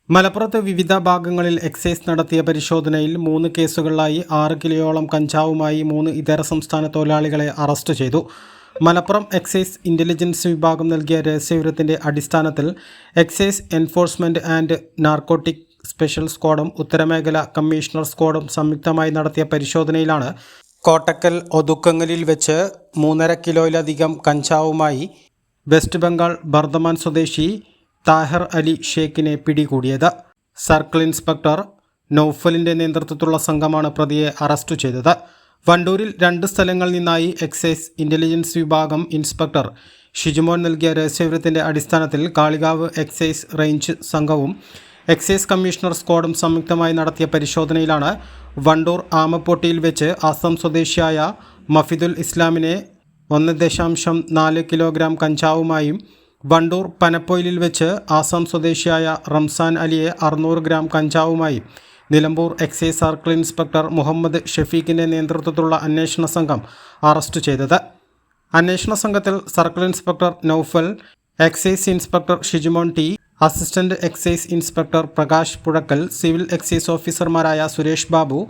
മലപ്പുറത്ത് വിവിധ ഭാഗങ്ങളിൽ എക്സൈസ് നടത്തിയ പരിശോധനയിൽ 3 കേസുകളിലായി 6 കിലോയോളം കഞ്ചാവുമായി 3 ഇതര സംസ്ഥാന തൊഴിലാളികളെ അറസ്റ്റ് ചെയ്തു. മലപ്പുറം എക്സൈസ് ഇന്റലിജൻസ് വിഭാഗം നൽകിയ രഹസ്യവിവരത്തിന്റെ അടിസ്ഥാനത്തിൽ excise enforcement and narcotic special സ്ക്വാഡും ഉത്തരമേഖല കമ്മീഷണർ സ്ക്വാഡും സംയുക്തമായി നടത്തിയ പരിശോധനയിലാണ് കോട്ടക്കൽ ഒതുക്കങ്ങലിൽ വെച്ച് 3.5 കിലോയിലധികം കഞ്ചാവുമായി വെസ്റ്റ് ബംഗാൾ ബർദമാൻ സ്വദേശി താഹിർ അലി ഷേഖിനെ പിടികൂടിയത്. സർക്കിൾ ഇൻസ്പെക്ടർ നൌഫലിന്റെ നേതൃത്വത്തിലുള്ള സംഘമാണ് പ്രതിയെ അറസ്റ്റ് ചെയ്തത്. വണ്ടൂരിൽ 2 സ്ഥലങ്ങളിൽ നിന്നായി എക്സൈസ് ഇന്റലിജൻസ് വിഭാഗം ഇൻസ്പെക്ടർ ഷിജുമോൻ നൽകിയ രഹസ്യവിവരത്തിന്റെ അടിസ്ഥാനത്തിൽ കാളികാവ് എക്സൈസ് റേഞ്ച് സംഘവും എക്സൈസ് കമ്മീഷണർ സ്ക്വാഡും സംയുക്തമായി നടത്തിയ പരിശോധനയിലാണ് വണ്ടൂർ ആമപ്പൊട്ടിയിൽ വെച്ച് ആസാം സ്വദേശിയായ മഫിദുൽ ഇസ്ലാമിനെ 1.4 കിലോഗ്രാം കഞ്ചാവുമായും വണ്ടൂർ പനപ്പൊയിലിൽ വെച്ച് ആസാം സ്വദേശിയായ റംസാൻ അലിയെ 600 ഗ്രാം കഞ്ചാവുമായി Nilambur excise circle inspector Muhammad ഷഫീഖിൻ്റെ നേതൃത്വത്തിലുള്ള അന്വേഷണ സംഘം അറസ്റ്റ് ചെയ്തത്. അന്വേഷണ സംഘത്തിൽ circle inspector Naufal, excise inspector Shijumon T, assistant excise inspector Prakash Puzhakkal, civil excise ഓഫീസർമാരായ Suresh Babu,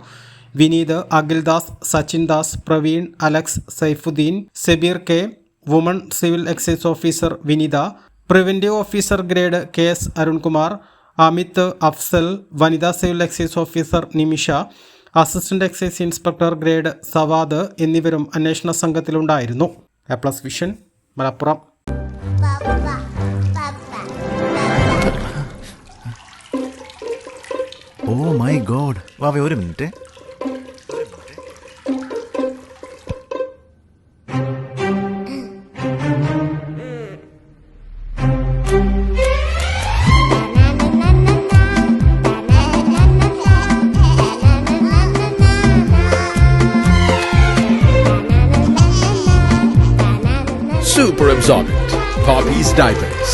Vineeth, Akhildas, Sachin Das, Praveen, Alex, Saifuddeen, Sebeer K, woman civil excise officer Vinitha, preventive officer grade KS Arunkumar, Amith, Afsal, വനിതാ civil excise officer Nimisha, assistant excise inspector grade Savad എന്നിവരും അന്വേഷണ സംഘത്തിലുണ്ടായിരുന്നു. A+ vision, Malappuram. Oh my God, വാവേ ഒരു minute. Super absorbent Poppy's diapers.